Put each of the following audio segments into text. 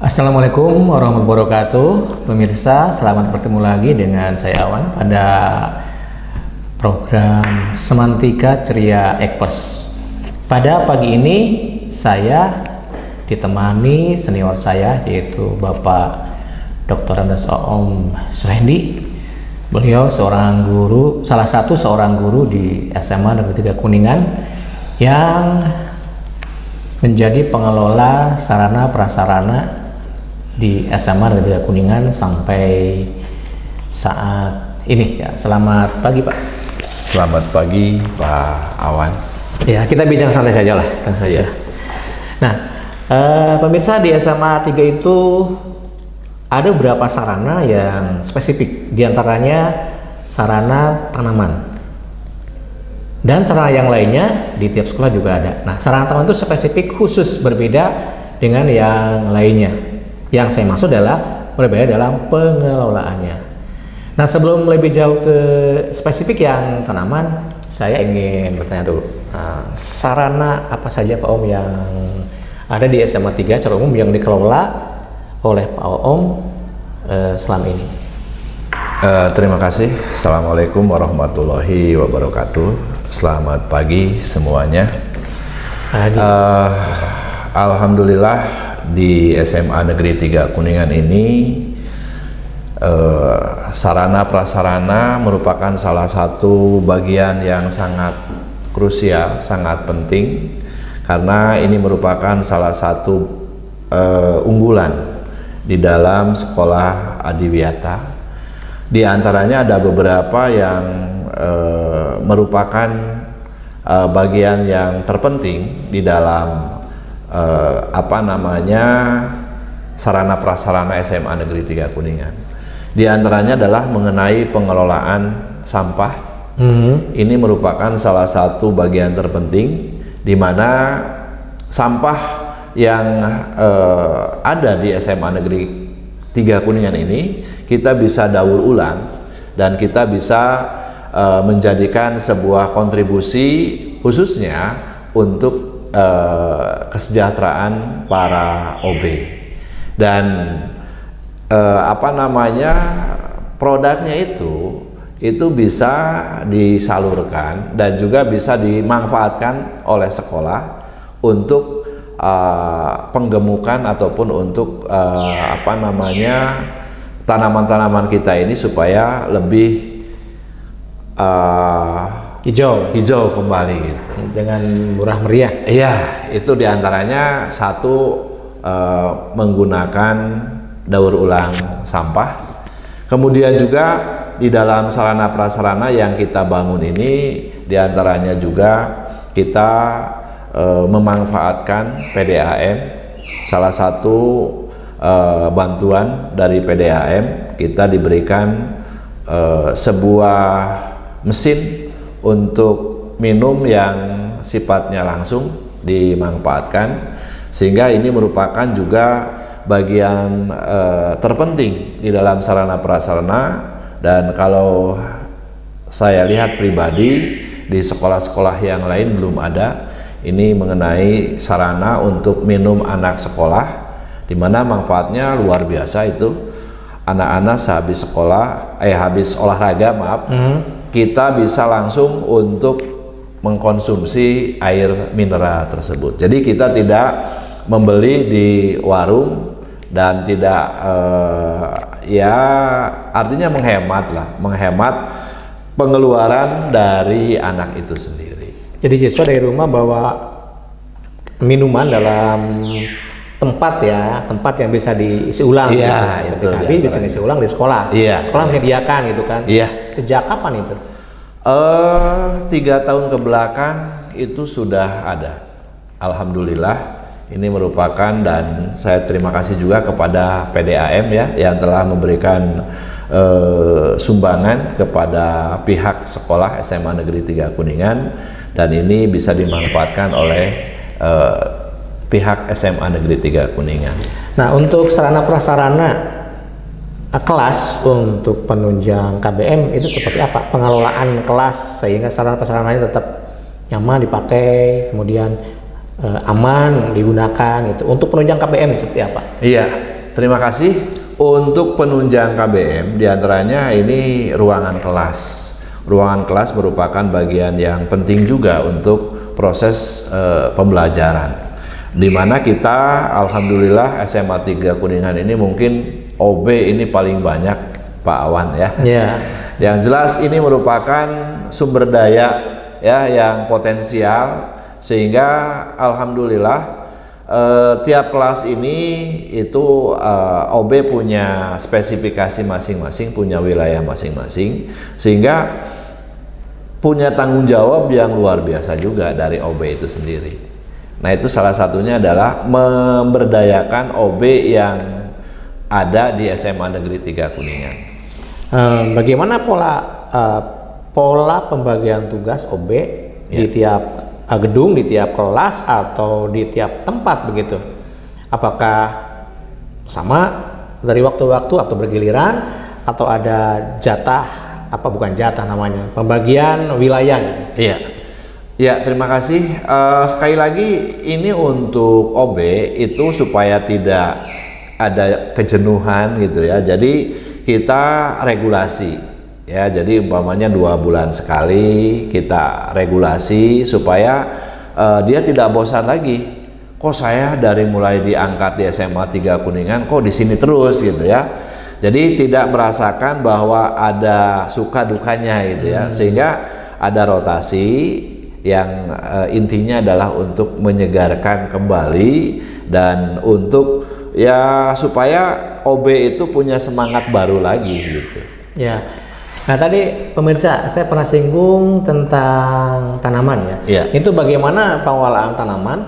Assalamualaikum warahmatullahi wabarakatuh. Pemirsa, selamat bertemu lagi dengan saya Awan pada program Semantika Ceria Ekpos. Pada pagi ini saya ditemani senior saya, yaitu Bapak Dr. Andes Om Suhendi. Beliau salah satu seorang guru di SMA Negeri 3 Kuningan yang menjadi pengelola sarana prasarana di SMA Negeri 3 Kuningan sampai saat ini ya. Selamat pagi Pak. Selamat pagi Pak Awan. Ya, kita bincang santai saja lah kan saja. Nah, pemirsa, di SMA 3 itu ada beberapa sarana yang spesifik. Di antaranya sarana tanaman. Dan sarana yang lainnya di tiap sekolah juga ada. Nah, sarana tanaman itu spesifik khusus berbeda dengan yang lainnya. Yang saya maksud adalah berbeda dalam pengelolaannya. Nah, sebelum lebih jauh ke spesifik yang tanaman, saya ingin bertanya dulu, sarana apa saja Pak Om yang ada di SMA 3 secara umum yang dikelola oleh Pak Om selama ini? Terima kasih. Assalamualaikum warahmatullahi wabarakatuh. Selamat pagi semuanya. Alhamdulillah di SMA Negeri 3 Kuningan ini sarana prasarana merupakan salah satu bagian yang sangat krusial, sangat penting, karena ini merupakan salah satu unggulan di dalam sekolah adiwiyata. Di antaranya ada beberapa yang merupakan bagian yang terpenting di dalam sarana prasarana SMA Negeri 3 Kuningan. Di antaranya adalah mengenai pengelolaan sampah. Ini merupakan salah satu bagian terpenting di mana sampah yang ada di SMA Negeri 3 Kuningan ini kita bisa daur ulang dan kita bisa menjadikan sebuah kontribusi khususnya untuk kesejahteraan para OB. Dan produknya itu bisa disalurkan dan juga bisa dimanfaatkan oleh sekolah untuk penggemukan ataupun untuk tanaman-tanaman kita ini supaya lebih hijau kembali gitu. Dengan murah meriah. Iya, itu diantaranya satu menggunakan daur ulang sampah. Kemudian juga di dalam sarana prasarana yang kita bangun ini diantaranya juga kita memanfaatkan PDAM. Salah satu bantuan dari PDAM, kita diberikan sebuah mesin untuk minum yang sifatnya langsung dimanfaatkan, sehingga ini merupakan juga bagian terpenting di dalam sarana prasarana. Dan kalau saya lihat pribadi di sekolah-sekolah yang lain belum ada ini mengenai sarana untuk minum anak sekolah, di mana manfaatnya luar biasa. Itu anak-anak habis olahraga kita bisa langsung untuk mengkonsumsi air mineral tersebut. Jadi kita tidak membeli di warung dan tidak artinya menghemat pengeluaran dari anak itu sendiri. Jadi siswa dari rumah bawa minuman dalam tempat yang bisa diisi ulang. Iya, gitu. Tapi bisa diisi ulang di sekolah. Iya. Sekolah menyediakan itu kan. Iya. Sejak kapan itu? 3 tahun ke belakang itu sudah ada. Alhamdulillah, ini merupakan, dan saya terima kasih juga kepada PDAM ya yang telah memberikan sumbangan kepada pihak sekolah SMA Negeri 3 Kuningan, dan ini bisa dimanfaatkan oleh pihak SMA Negeri 3 Kuningan. Nah, untuk sarana prasarana kelas untuk penunjang KBM itu seperti apa? Pengelolaan kelas sehingga sarana prasarananya tetap nyaman dipakai, kemudian aman digunakan itu. Untuk penunjang KBM seperti apa? Iya, terima kasih. Untuk penunjang KBM diantaranya ini ruangan kelas. Ruangan kelas merupakan bagian yang penting juga untuk proses pembelajaran. Di mana kita alhamdulillah SMA 3 Kuningan ini mungkin OB ini paling banyak Pak Awan ya. Iya. Yang jelas ini merupakan sumber daya ya yang potensial, sehingga alhamdulillah tiap kelas ini itu OB punya spesifikasi masing-masing, punya wilayah masing-masing, sehingga punya tanggung jawab yang luar biasa juga dari OB itu sendiri. Nah, itu salah satunya adalah memberdayakan OB yang ada di SMA Negeri 3 Kuningan. Bagaimana pola pembagian tugas OB di tiap gedung, di tiap kelas, atau di tiap tempat begitu? Apakah sama dari waktu-waktu atau bergiliran, atau ada jatah, bukan jatah namanya, pembagian wilayah gitu? Iya. Ya, terima kasih. Sekali lagi ini untuk OB itu supaya tidak ada kejenuhan gitu ya. Jadi kita regulasi. Ya, jadi umpamanya 2 bulan sekali kita regulasi supaya dia tidak bosan lagi. Kok saya dari mulai diangkat di SMA 3 Kuningan kok di sini terus gitu ya. Jadi tidak merasakan bahwa ada suka dukanya gitu ya. Sehingga ada rotasi yang intinya adalah untuk menyegarkan kembali dan untuk ya supaya OB itu punya semangat baru lagi gitu. Ya. Nah, tadi pemirsa, saya pernah singgung tentang tanaman ya. Iya. Itu bagaimana pengelolaan tanaman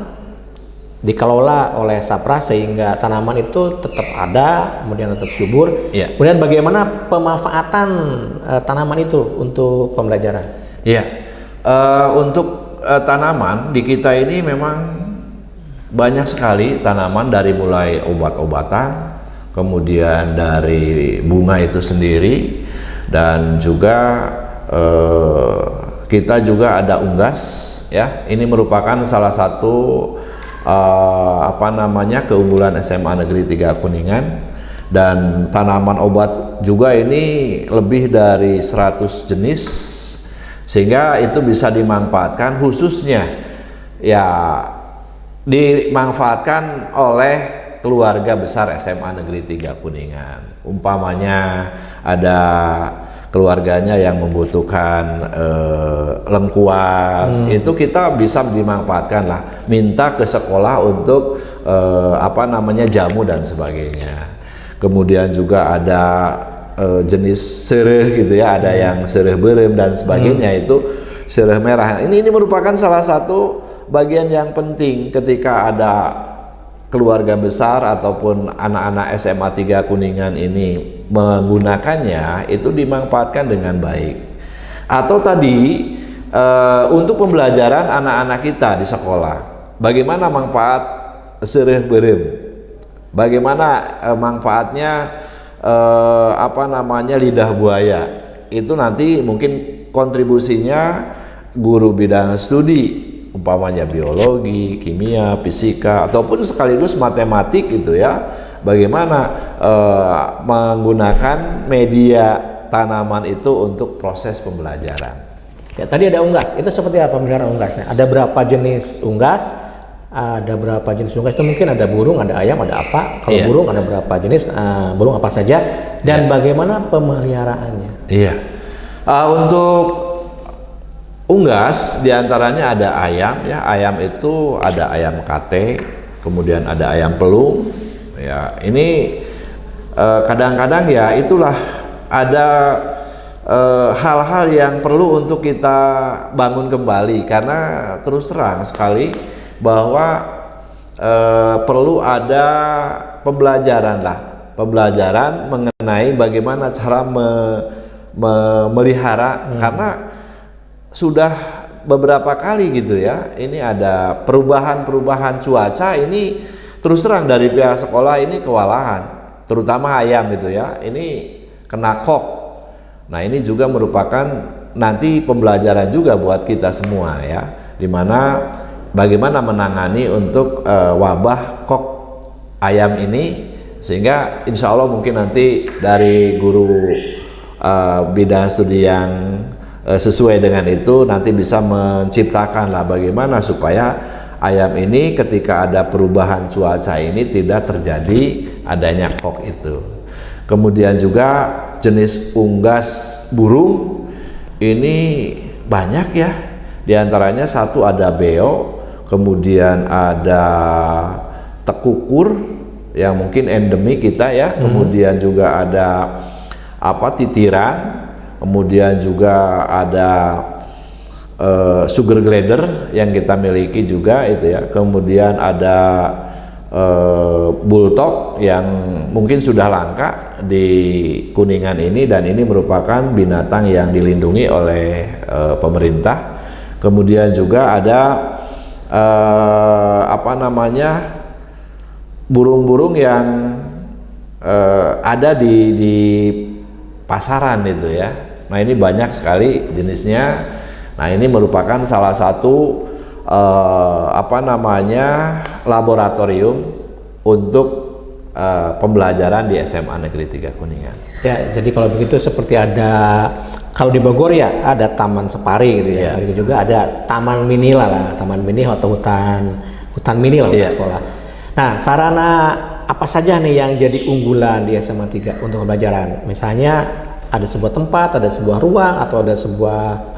dikelola oleh Sapra sehingga tanaman itu tetap ada, kemudian tetap subur. Iya. Kemudian bagaimana pemanfaatan tanaman itu untuk pembelajaran? Iya. Untuk tanaman di kita ini memang banyak sekali tanaman, dari mulai obat-obatan, kemudian dari bunga itu sendiri. Dan juga kita juga ada unggas ya. Ini merupakan salah satu keunggulan SMA Negeri 3 Kuningan. Dan tanaman obat juga ini lebih dari 100 jenis, sehingga itu bisa dimanfaatkan, khususnya ya dimanfaatkan oleh keluarga besar SMA Negeri 3 Kuningan. Umpamanya ada keluarganya yang membutuhkan lengkuas, itu kita bisa dimanfaatkan lah, minta ke sekolah untuk jamu dan sebagainya. Kemudian juga ada jenis sereh gitu ya, ada yang sereh berem dan sebagainya, itu sereh merah. Ini merupakan salah satu bagian yang penting ketika ada keluarga besar ataupun anak-anak SMA 3 Kuningan ini menggunakannya, itu dimanfaatkan dengan baik. Atau tadi untuk pembelajaran anak-anak kita di sekolah, bagaimana manfaat sereh berem, bagaimana manfaatnya lidah buaya, itu nanti mungkin kontribusinya guru bidang studi, umpamanya biologi, kimia, fisika, ataupun sekaligus matematik gitu ya, bagaimana menggunakan media tanaman itu untuk proses pembelajaran. Ya, tadi ada unggas, itu seperti apa pemeliharaan unggasnya? Ada berapa jenis unggas? Ada berapa jenis unggas? Itu mungkin ada burung, ada ayam, ada apa? Kalau burung ada berapa jenis? Burung apa saja? Dan bagaimana pemeliharaannya? Iya. Untuk unggas diantaranya ada ayam ya. Ayam itu ada ayam kate, kemudian ada ayam pelung ya. Ini kadang-kadang ya itulah ada hal-hal yang perlu untuk kita bangun kembali, karena terus terang sekali bahwa perlu ada pembelajaran mengenai bagaimana cara memelihara, karena sudah beberapa kali gitu ya, ini ada perubahan cuaca, ini terus terang dari pihak sekolah ini kewalahan, terutama ayam gitu ya, ini kena kok. Nah, ini juga merupakan nanti pembelajaran juga buat kita semua ya, dimana bagaimana menangani untuk wabah kok ayam ini Sehingga insya Allah mungkin nanti dari guru bidang studi yang sesuai dengan itu nanti bisa menciptakan lah bagaimana supaya ayam ini ketika ada perubahan cuaca ini tidak terjadi adanya kok itu. Kemudian juga jenis unggas burung ini banyak ya. Di antaranya satu ada beo, kemudian ada tekukur yang mungkin endemi kita ya, kemudian juga ada titiran, kemudian juga ada sugar glider yang kita miliki juga itu ya, kemudian ada bulldog yang mungkin sudah langka di Kuningan ini, dan ini merupakan binatang yang dilindungi oleh pemerintah. Kemudian juga ada burung-burung yang ada di pasaran itu ya. Nah ini banyak sekali jenisnya. Nah ini merupakan salah satu laboratorium untuk pembelajaran di SMA Negeri 3 Kuningan. Ya, jadi kalau begitu seperti kalau di Bogor ya ada Taman Safari gitu ya. Ada juga ada Taman Mini lah, Taman Mini atau hutan mini lah untuk sekolah. Nah, sarana apa saja nih yang jadi unggulan di SMA 3 untuk pembelajaran? Misalnya ada sebuah tempat, ada sebuah ruang, atau ada sebuah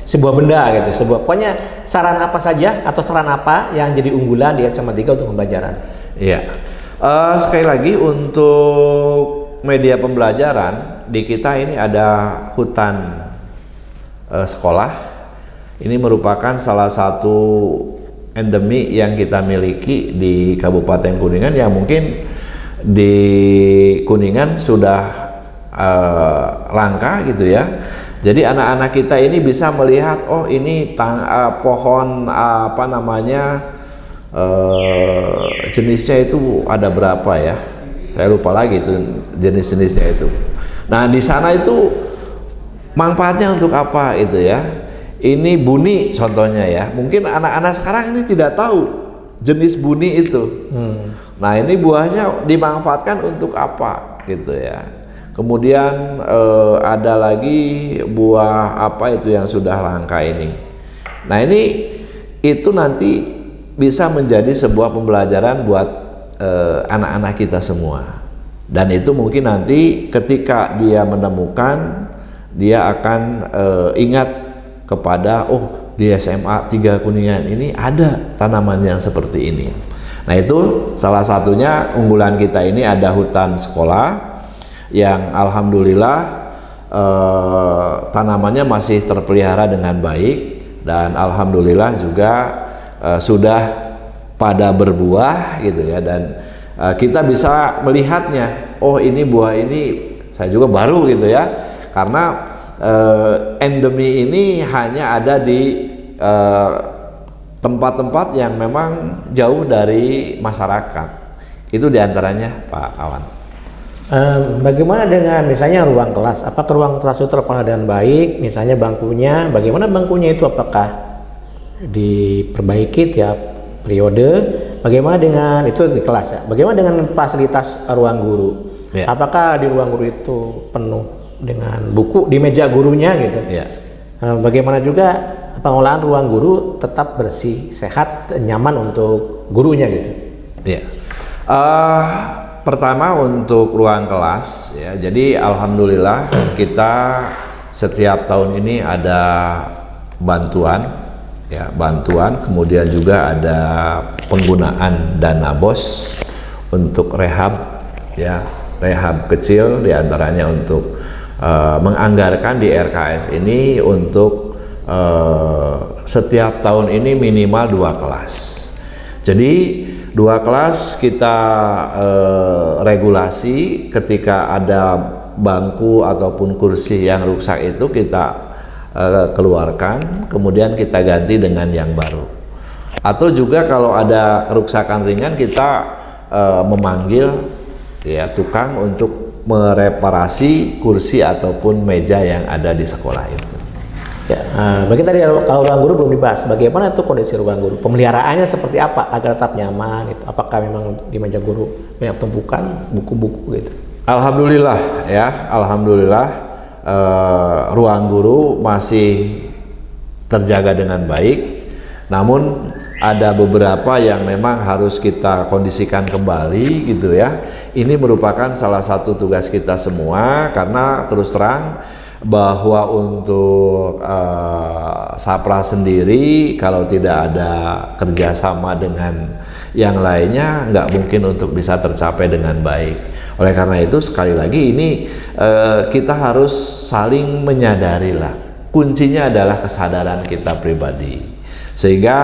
sebuah benda gitu, pokoknya sarana apa saja atau sarana apa yang jadi unggulan di SMA 3 untuk pembelajaran? Iya. Sekali lagi untuk media pembelajaran di kita ini ada hutan sekolah. Ini merupakan salah satu endemi yang kita miliki di Kabupaten Kuningan, yang mungkin di Kuningan sudah langka gitu ya. Jadi anak-anak kita ini bisa melihat, oh ini pohon jenisnya itu ada berapa ya? Saya lupa lagi itu jenis-jenisnya itu. Nah di sana itu manfaatnya untuk apa itu ya? Ini buni contohnya ya. Mungkin anak-anak sekarang ini tidak tahu jenis buni itu. Nah ini buahnya dimanfaatkan untuk apa gitu ya. Kemudian ada lagi buah apa itu yang sudah langka ini. Nah itu nanti bisa menjadi sebuah pembelajaran buat anak-anak kita semua. Dan itu mungkin nanti ketika dia menemukan, dia akan ingat kepada, oh di SMA 3 Kuningan ini ada tanaman yang seperti ini. Nah itu salah satunya unggulan kita ini ada hutan sekolah yang alhamdulillah tanamannya masih terpelihara dengan baik, dan alhamdulillah juga sudah pada berbuah gitu ya, dan kita bisa melihatnya, oh ini buah ini saya juga baru gitu ya, karena endemi ini hanya ada di tempat-tempat yang memang jauh dari masyarakat. Itu diantaranya Pak Awan. Bagaimana dengan misalnya ruang kelas? Apakah ruang kelas itu terpelihara dengan baik? Misalnya bangkunya, bagaimana bangkunya itu, apakah diperbaiki tiap periode? Bagaimana dengan itu di kelas ya? Bagaimana dengan fasilitas ruang guru? Ya. Apakah di ruang guru itu penuh dengan buku di meja gurunya gitu? Ya. Bagaimana juga pengolahan ruang guru tetap bersih, sehat, nyaman untuk gurunya gitu? Ya. Pertama untuk ruang kelas ya. Jadi alhamdulillah kita setiap tahun ini ada bantuan ya, kemudian juga ada penggunaan dana BOS untuk rehab ya, rehab kecil, diantaranya untuk menganggarkan di RKS ini untuk setiap tahun ini minimal 2 kelas. Jadi 2 kelas kita regulasi, ketika ada bangku ataupun kursi yang rusak itu kita keluarkan, kemudian kita ganti dengan yang baru. Atau juga kalau ada kerusakan ringan kita memanggil ya tukang untuk mereparasi kursi ataupun meja yang ada di sekolah itu. Ya, bagi tadi kalau ruang guru belum dibahas, bagaimana tuh kondisi ruang guru? Pemeliharaannya seperti apa agar tetap nyaman? Itu apakah memang di meja guru banyak tumpukan buku-buku gitu? Alhamdulillah ya, alhamdulillah ruang guru masih terjaga dengan baik. Namun ada beberapa yang memang harus kita kondisikan kembali gitu ya. Ini merupakan salah satu tugas kita semua karena terus terang bahwa untuk Sapra sendiri kalau tidak ada kerjasama dengan yang lainnya nggak mungkin untuk bisa tercapai dengan baik. Oleh karena itu sekali lagi ini kita harus saling menyadari lah, kuncinya adalah kesadaran kita pribadi, sehingga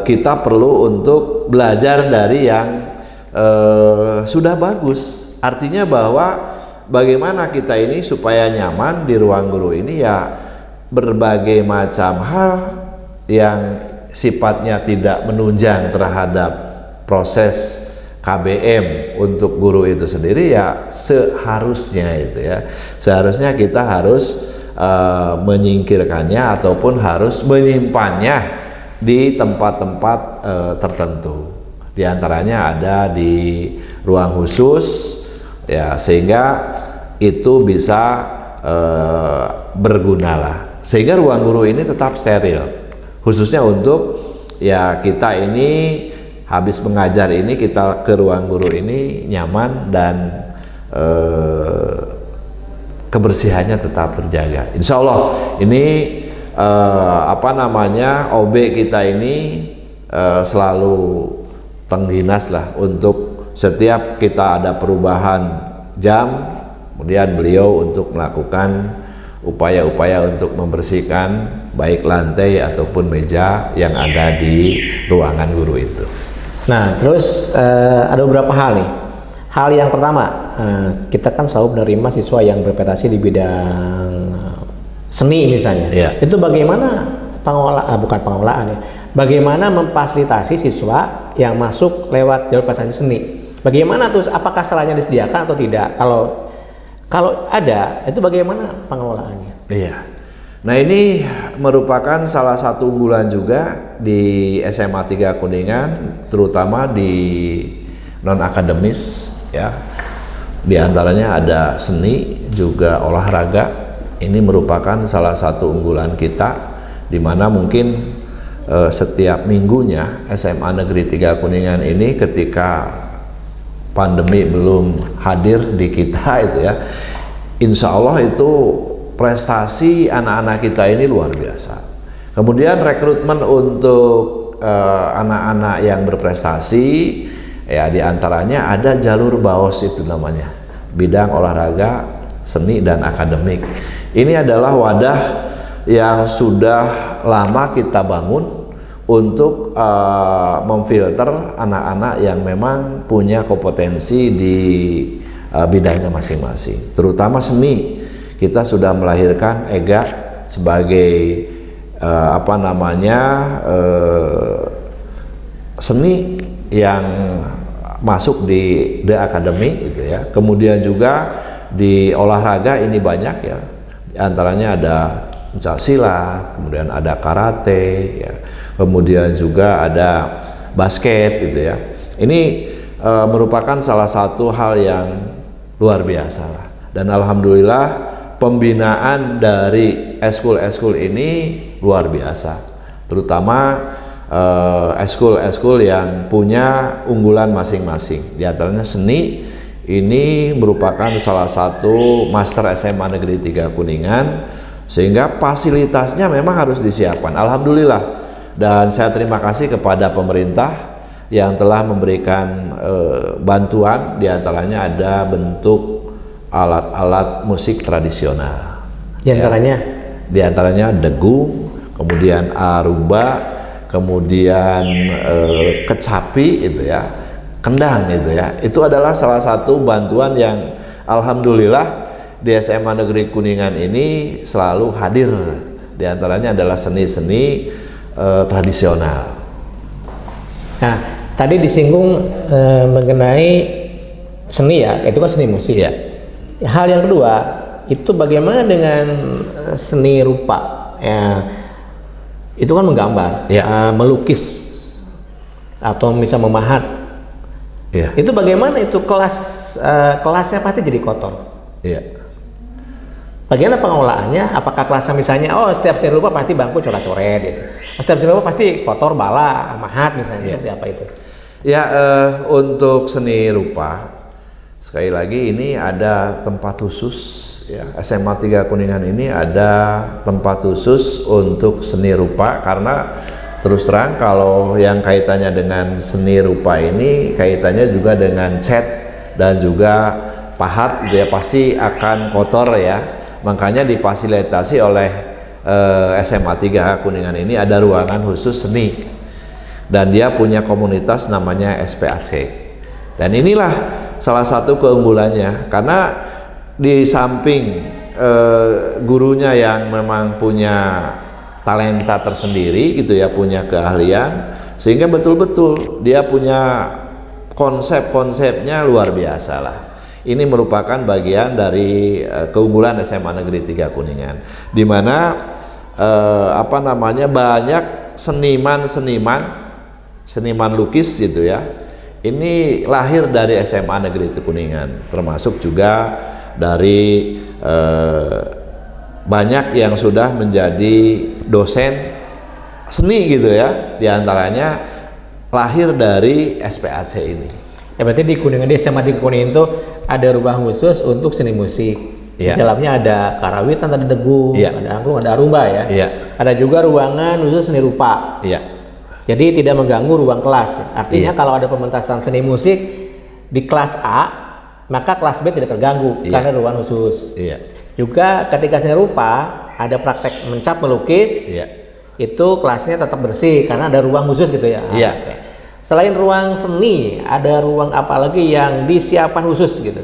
kita perlu untuk belajar dari yang sudah bagus. Artinya bahwa bagaimana kita ini supaya nyaman di ruang guru ini ya berbagai macam hal yang sifatnya tidak menunjang terhadap proses KBM untuk guru itu sendiri ya seharusnya itu ya. Seharusnya kita harus menyingkirkannya ataupun harus menyimpannya di tempat-tempat tertentu. Di antaranya ada di ruang khusus ya, sehingga itu bisa berguna lah, sehingga ruang guru ini tetap steril, khususnya untuk ya kita ini habis mengajar ini kita ke ruang guru ini nyaman dan kebersihannya tetap terjaga. Insya Allah ini OB kita ini selalu tengginas lah untuk setiap kita ada perubahan jam, kemudian beliau untuk melakukan upaya-upaya untuk membersihkan baik lantai ataupun meja yang ada di ruangan guru itu. Nah, terus ada beberapa hal nih. Hal yang pertama, kita kan selalu menerima siswa yang berprestasi di bidang seni misalnya. Yeah. Itu bagaimana pengelolaan ya? Bagaimana memfasilitasi siswa yang masuk lewat jalur prestasi seni? Bagaimana tuh? Apakah salahnya disediakan atau tidak? Kalau ada, itu bagaimana pengelolaannya? Iya. Nah, ini merupakan salah satu unggulan juga di SMA 3 Kuningan, terutama di non akademis ya. Di antaranya ada seni, juga olahraga. Ini merupakan salah satu unggulan kita, di mana mungkin setiap minggunya SMA Negeri 3 Kuningan ini ketika pandemi belum hadir di kita itu ya, insya Allah itu prestasi anak-anak kita ini luar biasa. Kemudian rekrutmen untuk anak-anak yang berprestasi ya, diantaranya ada jalur BAOS itu namanya, bidang olahraga, seni dan akademik. Ini adalah wadah yang sudah lama kita bangun untuk memfilter anak-anak yang memang punya kompetensi di bidangnya masing-masing, terutama seni. Kita sudah melahirkan EGA sebagai seni yang masuk di The Academy gitu ya. Kemudian juga di olahraga ini banyak ya, di antaranya ada pencaksilat, kemudian ada karate ya, kemudian juga ada basket gitu ya. Ini merupakan salah satu hal yang luar biasa lah. Dan alhamdulillah pembinaan dari eskul-eskul ini luar biasa, terutama eskul-eskul yang punya unggulan masing-masing. Di antaranya seni, ini merupakan salah satu master SMA Negeri 3 Kuningan, sehingga fasilitasnya memang harus disiapkan. Alhamdulillah, dan saya terima kasih kepada pemerintah yang telah memberikan bantuan. Di antaranya ada bentuk alat-alat musik tradisional. Di antaranya? Ya, di antaranya degung, kemudian aruba, kemudian kecapi itu ya, kendang itu ya. Itu adalah salah satu bantuan yang alhamdulillah di SMA Negeri Kuningan ini selalu hadir. Di antaranya adalah seni-seni tradisional. Nah, tadi disinggung mengenai seni ya, itu kan seni musik ya. Hal yang kedua, itu bagaimana dengan seni rupa? itu kan menggambar, melukis atau bisa memahat. Itu bagaimana itu kelasnya pasti jadi kotor. Bagaimana pengelolaannya? Apakah kelasnya misalnya, setiap seni rupa pasti bangku coret-coret gitu. Setiap seni rupa pasti kotor, bala, mahat misalnya, seperti apa itu? Untuk seni rupa, sekali lagi ini ada tempat khusus ya. SMA 3 Kuningan ini ada tempat khusus untuk seni rupa, karena terus terang kalau yang kaitannya dengan seni rupa ini kaitannya juga dengan cat dan juga pahat gitu ya, pasti akan kotor ya. Makanya difasilitasi oleh SMA 3 Kuningan ini ada ruangan khusus seni, dan dia punya komunitas namanya SPAC. Dan inilah salah satu keunggulannya, karena di samping gurunya yang memang punya talenta tersendiri gitu ya, punya keahlian, sehingga betul-betul dia punya konsep-konsepnya luar biasa lah. Ini merupakan bagian dari keunggulan SMA Negeri 3 Kuningan, di mana banyak seniman lukis gitu ya. Ini lahir dari SMA Negeri 3 Kuningan, termasuk juga dari banyak yang sudah menjadi dosen seni gitu ya, diantaranya lahir dari SPAC ini. Ya berarti di Kuningan, di SMA 3 Kuningan itu ada ruang khusus untuk seni musik. Di dalamnya ada karawitan, ada degung, ada angklung, ada arumba ya. Ada juga ruangan khusus seni rupa. Jadi tidak mengganggu ruang kelas. Artinya kalau ada pementasan seni musik di kelas A, maka kelas B tidak terganggu karena ruang khusus. Juga ketika seni rupa ada praktek mencap melukis, itu kelasnya tetap bersih karena ada ruang khusus gitu ya. Selain ruang seni, ada ruang apa lagi yang disiapkan khusus gitu?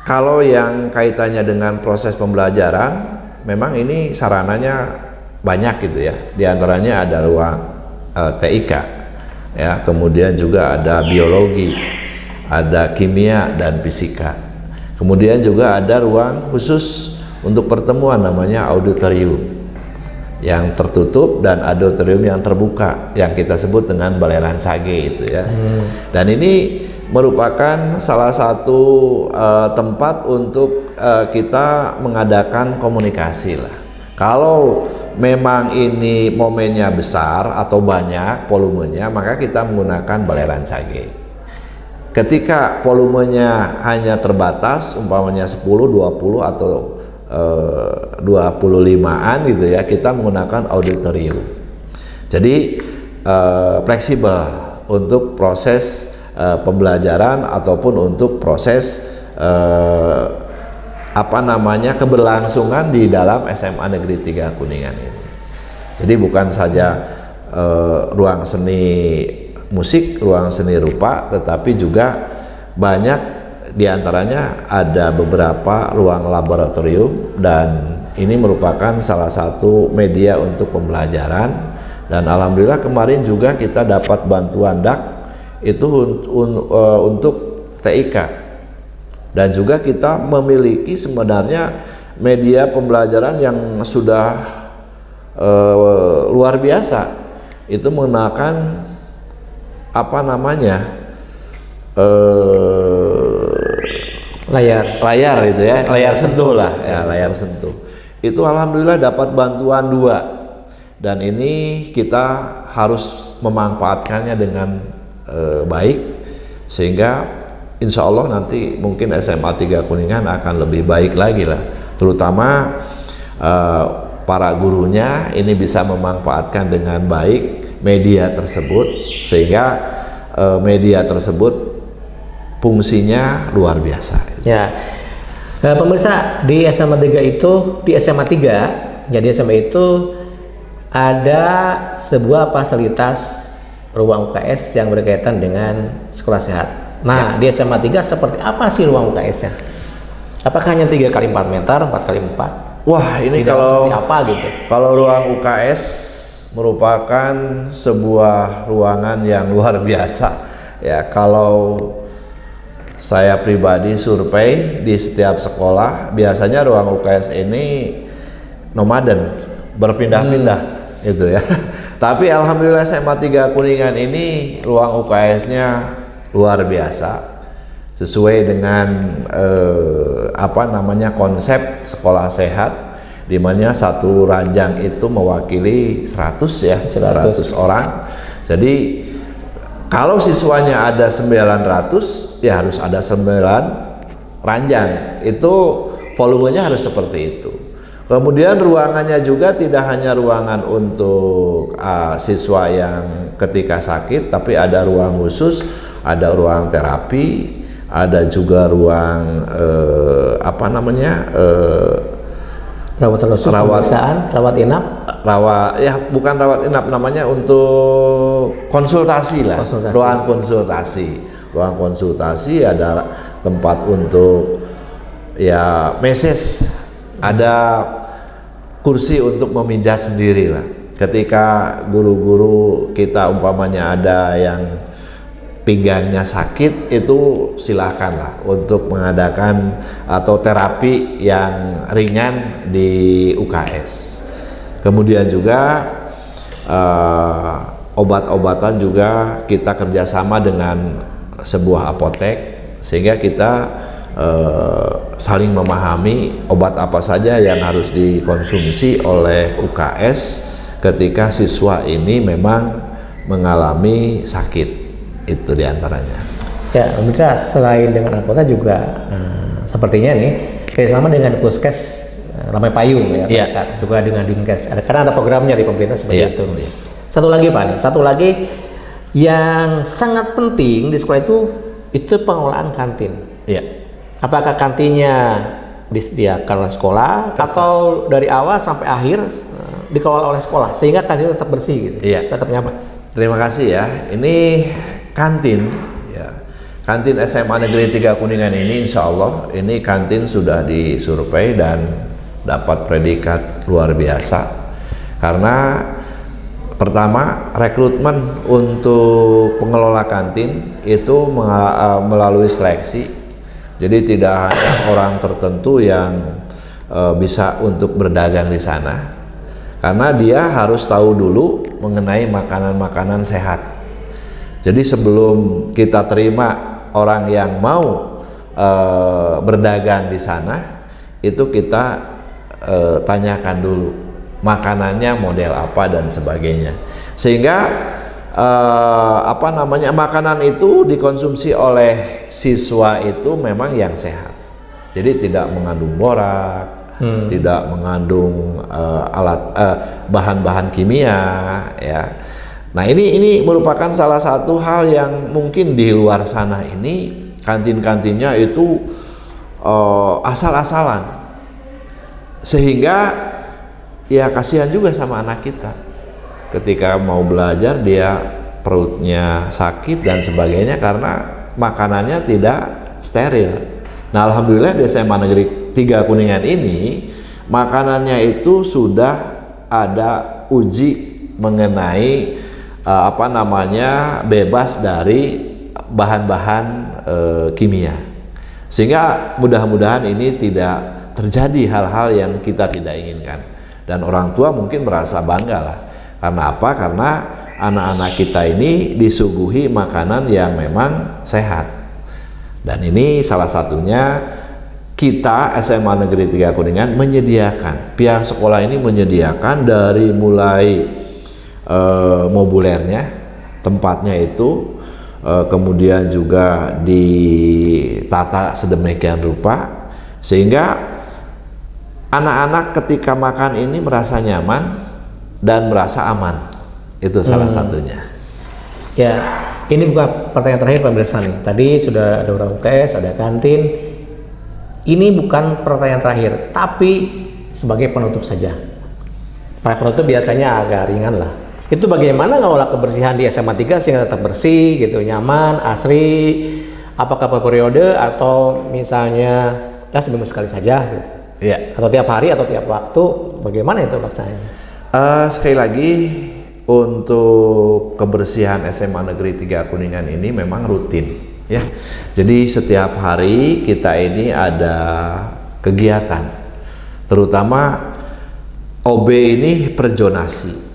Kalau yang kaitannya dengan proses pembelajaran, memang ini sarananya banyak gitu ya. Di antaranya ada ruang TIK, ya, kemudian juga ada biologi, ada kimia dan fisika. Kemudian juga ada ruang khusus untuk pertemuan namanya auditorium yang tertutup dan auditorium yang terbuka yang kita sebut dengan balai rancage itu ya. Dan ini merupakan salah satu tempat untuk kita mengadakan komunikasi lah. Kalau memang ini momennya besar atau banyak volumenya, maka kita menggunakan balai rancage. Ketika volumenya hanya terbatas, umpamanya 10, 20 atau 25-an gitu ya, kita menggunakan auditorium. Jadi fleksibel untuk proses pembelajaran ataupun untuk proses keberlangsungan di dalam SMA Negeri 3 Kuningan ini. Jadi bukan saja ruang seni musik, ruang seni rupa, tetapi juga banyak diantaranya ada beberapa ruang laboratorium, dan ini merupakan salah satu media untuk pembelajaran. Dan alhamdulillah kemarin juga kita dapat bantuan DAK itu untuk TIK, dan juga kita memiliki sebenarnya media pembelajaran yang sudah luar biasa, itu menggunakan layar itu ya, layar sentuh lah ya, layar sentuh. Itu alhamdulillah dapat bantuan 2, dan ini kita harus memanfaatkannya dengan baik, sehingga insya Allah nanti mungkin SMA 3 Kuningan akan lebih baik lagi lah, terutama para gurunya ini bisa memanfaatkan dengan baik media tersebut, sehingga media tersebut fungsinya luar biasa. Ya, pemirsa, di SMA 3 itu, di SMA 3, jadi SMA itu ada sebuah fasilitas ruang UKS yang berkaitan dengan sekolah sehat. Nah, di SMA 3 seperti apa sih ruang UKS-nya? Apakah hanya 3x4 meter, 4x4? Wah, ini apa gitu? Kalau ruang UKS merupakan sebuah ruangan yang luar biasa. Ya, kalau saya pribadi survei di setiap sekolah, biasanya ruang UKS ini nomaden, berpindah-pindah gitu ya. Tapi alhamdulillah SMA 3 Kuningan ini ruang UKS-nya luar biasa. Sesuai dengan konsep sekolah sehat, di mana satu ranjang itu mewakili 100 orang. Jadi kalau siswanya ada 900, ya harus ada 9 ranjang. Itu volumenya harus seperti itu. Kemudian ruangannya juga tidak hanya ruangan untuk siswa yang ketika sakit, tapi ada ruang khusus, ada ruang terapi, ada juga ruang rawat inap, bukan rawat inap, namanya untuk konsultasi lah. Ruang konsultasi ada tempat untuk ya meses, ada kursi untuk memijat sendiri lah. Ketika guru-guru kita umpamanya ada yang pinggangnya sakit, itu silakanlah untuk mengadakan atau terapi yang ringan di UKS. Kemudian juga obat-obatan juga kita kerjasama dengan sebuah apotek, sehingga kita saling memahami obat apa saja yang harus dikonsumsi oleh UKS ketika siswa ini memang mengalami sakit. Itu diantaranya. Ya, pemirsa, selain dengan apotek juga sepertinya nih kerjasama dengan Puskes Ramai Payung ya, juga dengan Dinkes. Karena ada programnya di pemerintah seperti itu. Satu lagi Pak nih, satu lagi yang sangat penting di sekolah itu pengelolaan kantin. Iya. Apakah kantinnya disediakan oleh sekolah atau dari awal sampai akhir dikelola oleh sekolah sehingga kantin tetap bersih gitu? Iya. Tetap nyaman. Terima kasih ya. Ini kantin SMA Negeri 3 Kuningan ini, insya Allah ini kantin sudah disurvei dan dapat predikat luar biasa, karena pertama rekrutmen untuk pengelola kantin itu melalui seleksi. Jadi tidak hanya orang tertentu yang bisa untuk berdagang di sana, karena dia harus tahu dulu mengenai makanan-makanan sehat. Jadi sebelum kita terima orang yang mau berdagang di sana, itu kita tanyakan dulu makanannya model apa dan sebagainya, sehingga makanan itu dikonsumsi oleh siswa itu memang yang sehat. Jadi tidak mengandung borak, tidak mengandung bahan-bahan kimia ya. Nah, ini merupakan salah satu hal yang mungkin di luar sana ini kantin-kantinnya itu asal-asalan, sehingga ya kasihan juga sama anak kita ketika mau belajar dia perutnya sakit dan sebagainya karena makanannya tidak steril. Nah, alhamdulillah di SMA Negeri 3 Kuningan ini makanannya itu sudah ada uji mengenai bebas dari bahan-bahan kimia, sehingga mudah-mudahan ini tidak terjadi hal-hal yang kita tidak inginkan, dan orang tua mungkin merasa bangga lah. Karena apa? Karena anak-anak kita ini disuguhi makanan yang memang sehat, dan ini salah satunya kita SMA Negeri 3 Kuningan menyediakan, pihak sekolah ini menyediakan dari mulai modulernya, tempatnya itu, kemudian juga ditata sedemikian rupa sehingga anak-anak ketika makan ini merasa nyaman dan merasa aman. Itu salah satunya. Ya, ini bukan pertanyaan terakhir pemirsa nih. Tadi sudah ada orang UKS, ada kantin. Ini bukan pertanyaan terakhir, tapi sebagai penutup saja. Para penutup biasanya agak ringan lah. Itu bagaimana ngelola kebersihan di SMA 3 sehingga tetap bersih gitu, nyaman, asri, apakah per periode atau misalnya seminggu sekali saja gitu. Iya. Atau tiap hari atau tiap waktu, bagaimana itu maksudnya? Sekali lagi, untuk kebersihan SMA Negeri 3 Kuningan ini memang rutin. ya. Jadi setiap hari kita ini ada kegiatan, terutama OB ini per zonasi.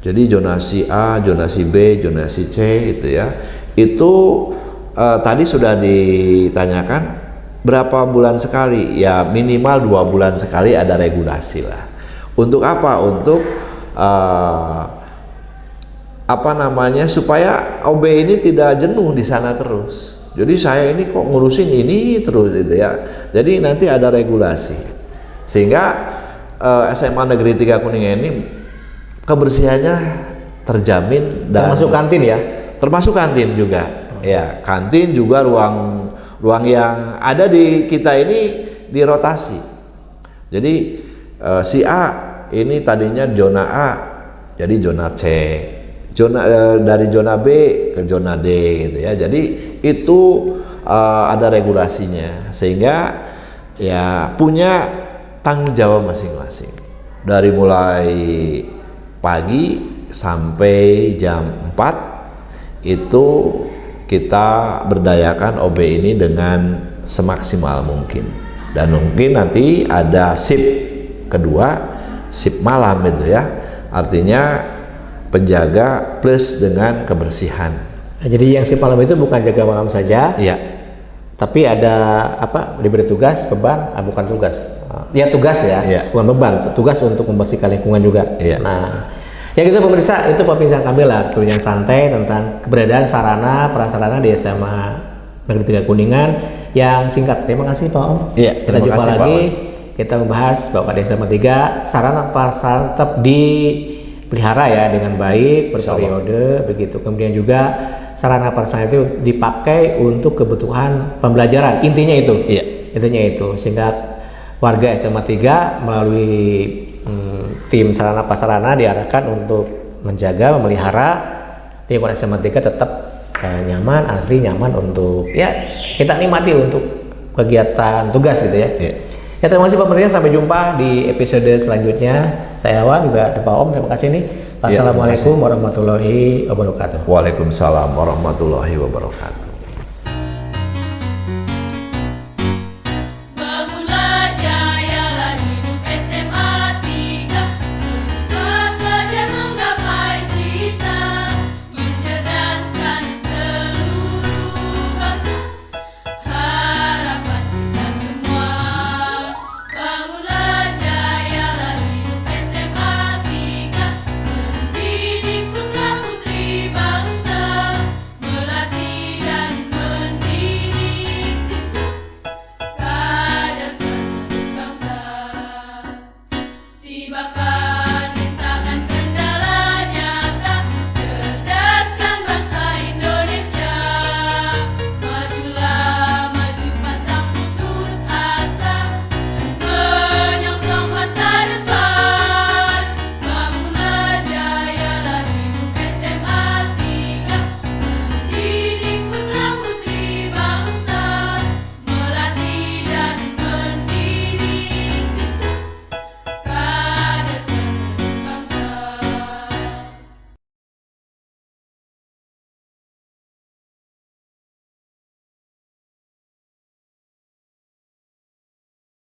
Jadi zonasi A, zonasi B, zonasi C itu ya. Itu tadi sudah ditanyakan berapa bulan sekali? Ya minimal 2 bulan sekali ada regulasi lah. Untuk apa? Untuk supaya OB ini tidak jenuh di sana terus. Jadi saya ini kok ngurusin ini terus gitu ya. Jadi nanti ada regulasi sehingga SMA Negeri 3 Kuningan ini kebersihannya terjamin dan termasuk kantin ya. Termasuk kantin juga. Ya, kantin juga ruang yang ada di kita ini dirotasi. Jadi si A ini tadinya zona A jadi zona C. Dari zona B ke zona D gitu ya. Jadi itu ada regulasinya sehingga ya punya tanggung jawab masing-masing. Dari mulai pagi sampai jam 4 itu kita berdayakan OB ini dengan semaksimal mungkin. Dan mungkin nanti ada shift kedua, shift malam itu ya. Artinya penjaga plus dengan kebersihan. Nah, jadi yang shift malam itu bukan jaga malam saja. Iya. Tapi ada diberi tugas, beban, bukan tugas. Ya tugas ya, bukan beban, tugas untuk membersihkan lingkungan juga. Iya. Nah, ya gitu pemirsa, itu perbincangan kami lah, perbincangan santai tentang keberadaan sarana prasarana di SMA Negeri 3 Kuningan yang singkat. Terima kasih Pak Om. Iya, Kita jumpa lagi. Kita membahas Bapak di SMA 3 sarana prasarana tetap dipelihara ya dengan baik berperiode begitu. Kemudian juga sarana prasarana itu dipakai untuk kebutuhan pembelajaran. Intinya itu. Iya. Intinya itu sehingga warga SMA 3 melalui tim sarana prasarana diarahkan untuk menjaga, memelihara lingkungan SMA 3 tetap nyaman, asri, nyaman untuk ya kita nikmati untuk kegiatan tugas gitu ya. Yeah. Ya terima kasih Pak Pendeta, sampai jumpa di episode selanjutnya. Saya Awan juga ada Pak Om, terima kasih nih. Wassalamualaikum warahmatullahi wabarakatuh. Waalaikumsalam warahmatullahi wabarakatuh.